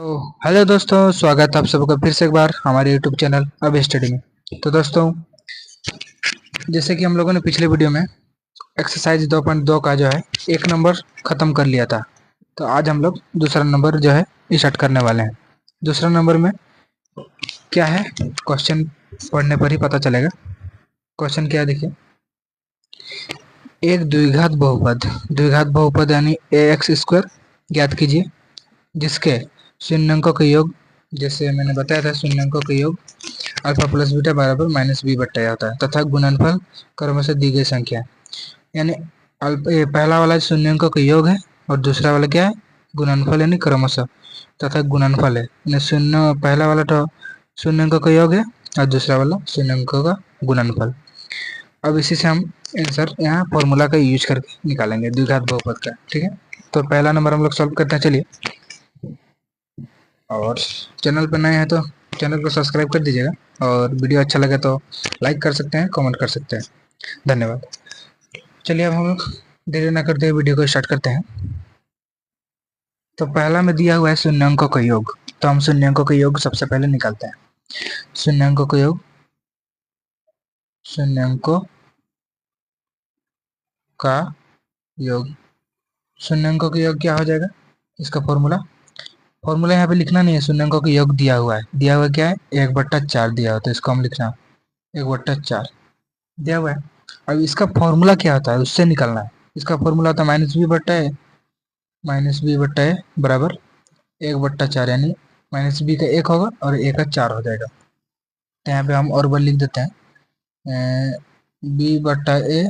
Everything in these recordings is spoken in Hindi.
तो हेलो दोस्तों, स्वागत है आप सबका फिर से एक बार हमारे यूट्यूब चैनल अब स्टडी में। तो दोस्तों, जैसे कि हम लोगों ने पिछले वीडियो में एक्सरसाइज 2.2 का जो है एक नंबर ख़त्म कर लिया था। तो आज हम लोग दूसरा नंबर जो है स्टार्ट करने वाले हैं। दूसरा नंबर में क्या है, क्वेश्चन पढ़ने पर ही पता चलेगा। क्वेश्चन क्या है देखिए, एक द्विघात बहुपद यानी ax² ज्ञात कीजिए जिसके शून्यंकों के योग, जैसे मैंने बताया था, शून्यंकों के योग अल्फा प्लस बीटा बराबर माइनस बी बट्टा होता है तथा गुणनफल क्रम से दी गई संख्या, यानी ये पहला वाला शून्यंकों का योग है और दूसरा वाला क्या है, गुणनफल यानी क्रमशः तथा गुणनफल है। यानी शून्य पहला वाला तो शून्यंकों का योग है और दूसरा वाला शून्यंकों का गुणनफल। अब इसी से हम आंसर यहाँ फॉर्मूला का यूज करके निकालेंगे द्विघात बहुपद का। ठीक है, तो पहला नंबर हम लोग सॉल्व करते हैं। चलिए, और चैनल पर नए हैं तो चैनल को सब्सक्राइब कर दीजिएगा और वीडियो अच्छा लगे तो लाइक कर सकते हैं, कमेंट कर सकते हैं। धन्यवाद। चलिए, अब हम लोग देरी न करते हुए वीडियो को स्टार्ट करते हैं। तो पहला में दिया हुआ है शून्यंकों का योग, तो हम शून्यंकों का योग सबसे पहले निकालते हैं। शून्यंकों का योग, शून्यंकों का योग, शून्यंकों का योग क्या हो जाएगा, इसका फॉर्मूला यहाँ पे लिखना नहीं है, शून्यंकों का योग दिया हुआ है। दिया हुआ क्या है, 1/4 दिया हुआ, तो इसको हम लिखना 1/4 दिया हुआ है। अब इसका फॉर्मूला क्या होता है उससे निकलना है। इसका फॉर्मूला होता है माइनस बी बट्टा ए बराबर 1/4, यानी माइनस बी का 1 होगा और ए का 4 हो जाएगा। तो यहाँ पे हम और बार लिख देते हैं, बी बट्टा ए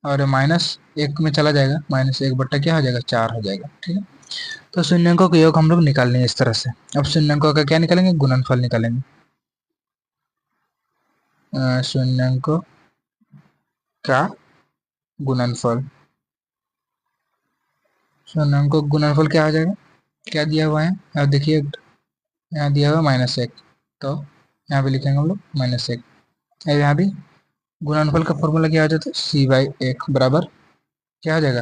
और माइनस 1 में चला जाएगा, माइनस 1 बट्टा क्या हो जाएगा, 4 हो जाएगा। ठीक है, तो शून्यंकों का योग हम लोग निकाल लेंगे इस तरह से। अब शून्यंकों का क्या निकालेंगे, गुणनफल निकालेंगे। शून्यंकों का गुणनफल, शून्यंकों गुणनफल क्या हो जाएगा, क्या दिया हुआ है, अब देखिए यहाँ दिया हुआ -1, तो यहाँ पे लिखेंगे हम लोग -1। यहाँ भी गुणनफल का फॉर्मूला क्या हो जाता है, c/1 बराबर क्या हो जाएगा,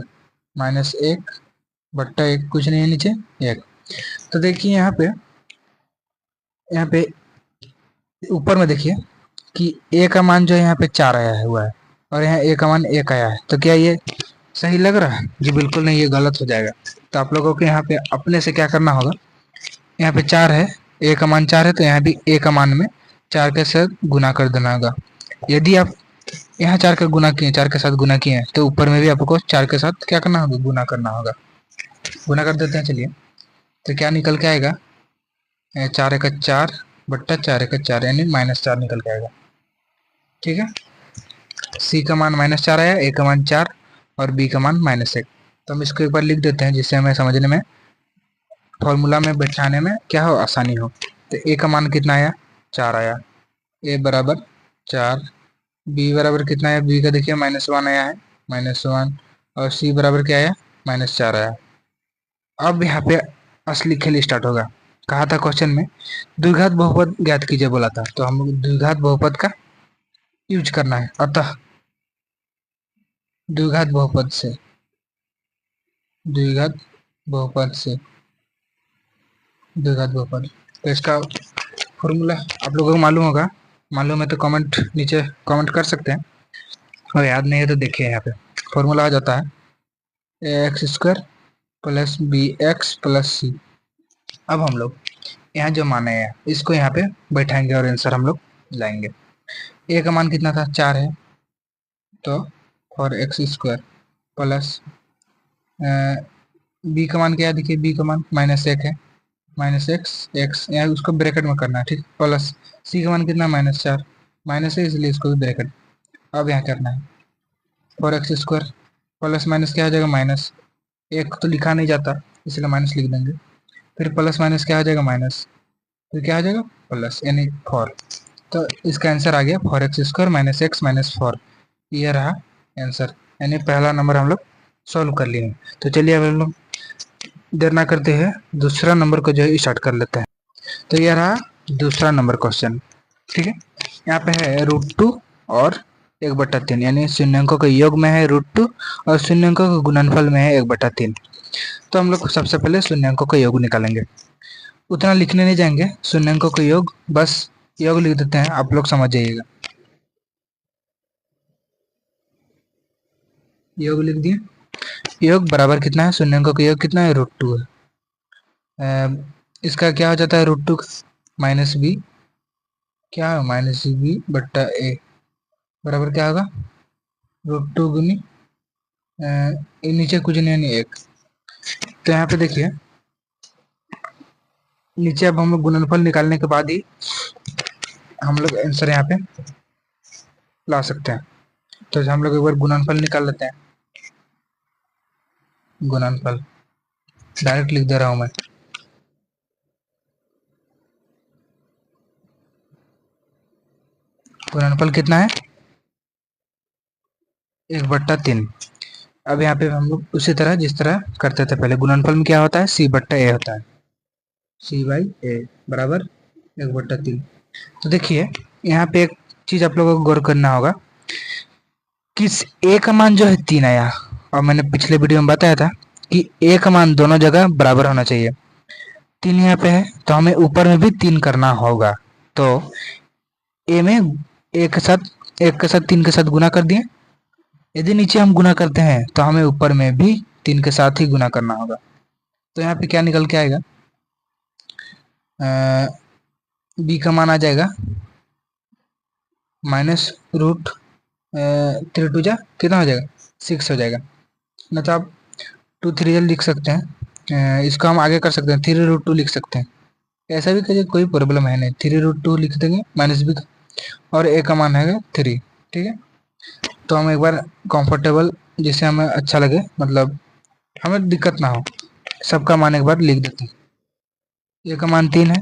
-1/1, कुछ नहीं है नीचे 1। तो देखिए यहाँ पे ऊपर में देखिए कि a का मान जो है यहाँ पे 4 आया हुआ है और यहाँ a का मान 1 आया है। तो क्या ये सही लग रहा है जी? बिल्कुल नहीं, ये गलत हो जाएगा। तो आप लोगों को यहाँ पे अपने से क्या करना होगा, यहाँ पे 4 है, a का मान 4 है, तो यहाँ भी a का मान में 4 के साथ गुना कर देना होगा। यदि आप यहाँ 4 का गुना किए, 4 के साथ गुना किए, तो ऊपर में भी आपको 4 के साथ क्या करना होगा, गुना करना होगा। गुना कर देते हैं, चलिए। तो क्या निकल के आएगा, 4 एक 4 बट्टा 4 एक 4, यानी -4 निकल के आएगा। ठीक है, सी का मान -4 आया, ए का मान 4 और बी का मान -1। तो हम इसको एक बार लिख देते हैं जिससे हमें समझने में, फॉर्मूला में बैठाने में क्या हो, आसानी हो। तो ए का मान कितना आया, 4 आया, ए बराबर 4, बी बराबर कितना आया, बी का देखिए -1 आया है, -1, और सी बराबर क्या आया, -4 आया। अब यहाँ पे असली खेल स्टार्ट होगा। कहा था क्वेश्चन में द्विघात बहुपद ज्ञात कीजिए बोला था, तो हम द्विघात बहुपद का यूज करना है। अतः द्विघात बहुपद से, द्विघात बहुपद से, द्विघात बहुपद, तो इसका फॉर्मूला आप लोगों को मालूम होगा। मालूम है तो कमेंट नीचे कमेंट कर सकते हैं, और याद नहीं है तो देखिए, यहाँ पे फॉर्मूला आ जाता है ax² + bx + c। अब हम लोग यहाँ जो माने हैं इसको यहाँ पे बैठाएंगे और आंसर हम लोग लाएंगे। a का मान कितना था, 4 है, तो 4x² प्लस b का मान क्या है, देखिए b का मान -1 है, -x यहाँ उसको ब्रैकेट में करना है, ठीक, प्लस c का मान कितना, -4, माइनस है इसलिए इसको भी ब्रैकेट। अब यहाँ करना है 4x² प्लस माइनस क्या हो जाएगा, माइनस, एक तो लिखा नहीं जाता इसलिए माइनस लिख देंगे, फिर प्लस माइनस क्या हो जाएगा, माइनस, फिर क्या हो जाएगा, प्लस, यानी 4। तो इसका आंसर आ गया 4x² - x - 4। ये रहा आंसर, यानी पहला नंबर हम लोग सॉल्व कर लिए। तो चलिए अब हम लोग देर ना करते हैं दूसरा नंबर को जो है स्टार्ट कर लेते हैं। तो ये रहा दूसरा नंबर क्वेश्चन। ठीक है, यहाँ पे है √2 और 1/3, यानी शून्यंकों के योग में है √2 और शून्यंकों के गुणनफल में है 1/3। तो हम लोग सबसे पहले शून्यंकों का योग निकालेंगे। उतना लिखने नहीं जाएंगे, शून्यंकों का योग, बस योग लिख देते हैं, आप लोग समझ जाइएगा। योग लिख दिए। योग बराबर कितना है, शून्यंकों का योग कितना है, √2 है। इसका क्या हो जाता है, √2 माइनस बी, क्या है -b/a बराबर क्या होगा, √2 गुनी नीचे कुछ नहीं यानी 1। तो यहाँ पे देखिए, नीचे अब हम लोग गुणनफल निकालने के बाद ही हम लोग आंसर यहाँ पे ला सकते हैं। तो हम लोग एक बार गुणनफल निकाल लेते हैं। गुणनफल डायरेक्ट लिख दे रहा हूँ मैं। गुणनफल कितना है, 1/3। अब यहाँ पे हम लोग उसी तरह जिस तरह करते थे पहले, गुणनफल में क्या होता है, c/a होता है, c/a बराबर 1/3। तो देखिए यहाँ पे एक चीज आप लोगों को गौर करना होगा कि a का मान जो है 3 आया, और मैंने पिछले वीडियो में बताया था कि a का मान दोनों जगह बराबर होना चाहिए। 3 यहाँ पे है तो हमें ऊपर में भी 3 करना होगा। तो a में एक के साथ 3 के साथ गुना कर दिए। यदि नीचे हम गुना करते हैं तो हमें ऊपर में भी 3 के साथ ही गुना करना होगा। तो यहाँ पे क्या निकल के आएगा, b का मान आ जाएगा -√3 2 जा कितना हो जाएगा, 6 हो जाएगा। न तो आप 2 3 लिख सकते हैं, इसको हम आगे कर सकते हैं, 3√2 लिख सकते हैं। ऐसा भी करिए, कोई प्रॉब्लम है नहीं, 3√2 लिख देंगे माइनस b और a का मान है 3। ठीक है, तो हम एक बार कंफर्टेबल जिससे हमें अच्छा लगे, मतलब हमें दिक्कत ना हो, सबका मान एक बार लिख देते हैं। a का मान 3 है,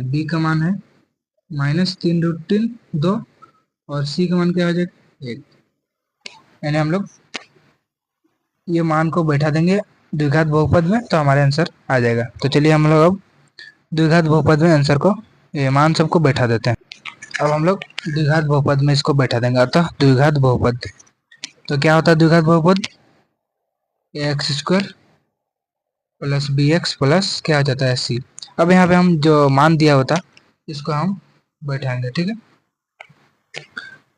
b का मान है -3√3 2, और c का मान क्या हो जाएगा 1। यानी हम लोग ये मान को बैठा देंगे द्विघात बहुपद में, तो हमारे आंसर आ जाएगा। तो चलिए हम लोग अब द्विघात बहुपद में आंसर को, ये मान सबको बैठा देते हैं। अब हम लोग द्विघात बहुपद में इसको बैठा देंगे, अतः द्विघात बहुपद। तो क्या होता है द्विघात बहुपद, x² प्लस bx प्लस क्या हो जाता है c। अब यहाँ पे हम जो मान दिया होता इसको हम बैठाएंगे। ठीक है,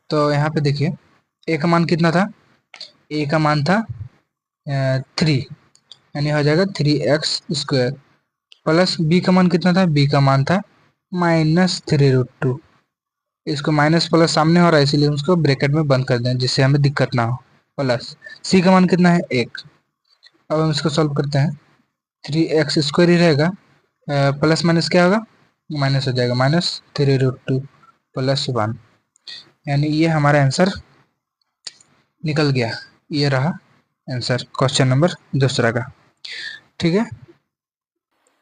तो यहाँ पे देखिए a का मान कितना था, a का मान था 3, यानी हो जाएगा 3x² प्लस b का मान कितना था, b का मान था -3√2। इसको माइनस प्लस सामने हो रहा है इसीलिए उसको ब्रैकेट में बंद कर दें जिससे हमें दिक्कत ना हो। प्लस c का मान कितना है 1। अब हम इसको सॉल्व करते हैं, 3x² ही रहेगा, प्लस माइनस क्या होगा, माइनस हो जाएगा, -3√2 प्लस 1। यानी ये हमारा आंसर निकल गया। ये रहा आंसर क्वेश्चन नंबर दूसरा का। ठीक है,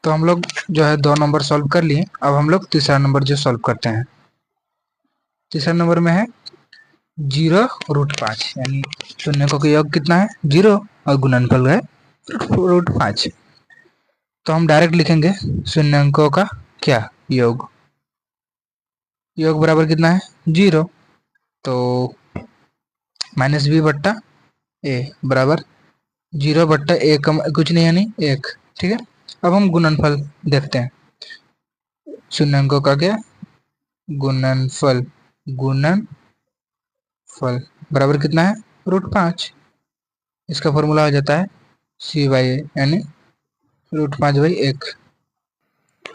तो हम लोग जो है 2 नंबर सॉल्व कर लिए। अब हम लोग तीसरा नंबर जो सॉल्व करते हैं, तीसरा नंबर में है 0√5, यानी शून्यकों का योग कितना है 0 और गुणनफल है √5। तो हम डायरेक्ट लिखेंगे शून्यकों का क्या योग, योग बराबर कितना है 0, तो -b/a बराबर 0/a कुछ नहीं यानी 1। ठीक है, अब हम गुणनफल देखते हैं, शून्यकों का क्या गुणनफल, गुणनफल बराबर कितना है √5। इसका फॉर्मूला हो जाता है c/a यानी √5/1।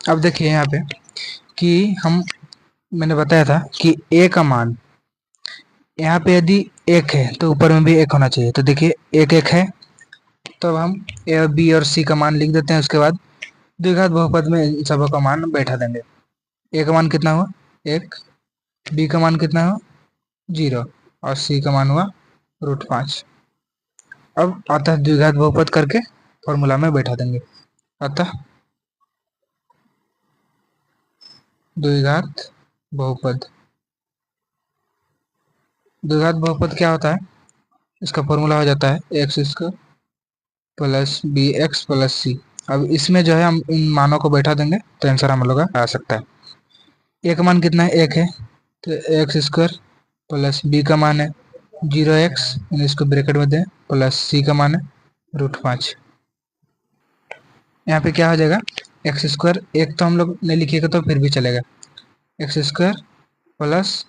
अब देखिए यहाँ पे कि मैंने बताया था कि a का मान यहाँ पे यदि 1 है तो ऊपर में भी 1 होना चाहिए। तो देखिए 1 है, तो अब हम a और b और c का मान लिख देते हैं। उसके बाद द्विघात बहुपद में इन सबों का मान बैठा देंगे। a का मान कितना हुआ 1, b का मान कितना हुआ 0 और c का मान हुआ √5। अब अतः द्विघात बहुपद करके फॉर्मूला में बैठा देंगे। अतः द्विघात बहुपद, द्विघात बहुपद क्या होता है, इसका फॉर्मूला हो जाता है x² plus bx plus c। अब इसमें जो है हम इन मानों को बैठा देंगे तो आंसर हम लोग का आ सकता है। a का मान कितना है 1 है, तो x² प्लस b का मान है 0x, इसको ब्रैकेट में दें, प्लस c का मान है √5। यहाँ पे क्या हो जाएगा, एक्स स्क्वायर, एक तो हम लोग नहीं लिखिएगा तो फिर भी चलेगा, x square plus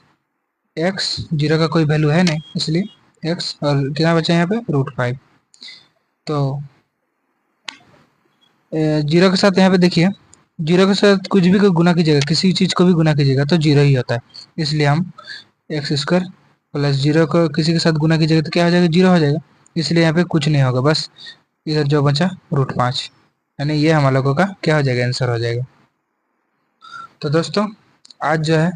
x, zero का कोई वैल्यू है नहीं इसलिए एक्स, और कितना बचा यहाँ पे √5। तो जीरो के साथ यहाँ पे देखिए, जीरो के साथ कुछ भी को गुना कीजिएगा, किसी चीज़ को भी गुना कीजिएगा तो जीरो ही होता है, इसलिए हम एक्स स्क्वायर प्लस जीरो को किसी के साथ गुना कीजिएगा तो क्या हो जाएगा, जीरो हो जाएगा, इसलिए यहाँ पे कुछ नहीं होगा, बस इधर जो बचा √5, यानी ये हम लोगों का क्या हो जाएगा, आंसर हो जाएगा। तो दोस्तों आज जो है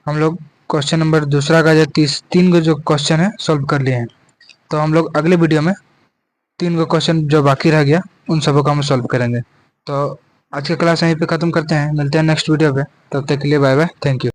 हम लोग क्वेश्चन नंबर दूसरा का जो 3 को जो क्वेश्चन है सॉल्व कर लिए हैं। तो हम लोग अगले वीडियो में 3 को क्वेश्चन जो बाकी रह गया उन सबको हम सॉल्व करेंगे। तो आज की क्लास यहीं पे ख़त्म करते हैं, मिलते हैं नेक्स्ट वीडियो पे, तब तक के लिए बाय बाय, थैंक यू।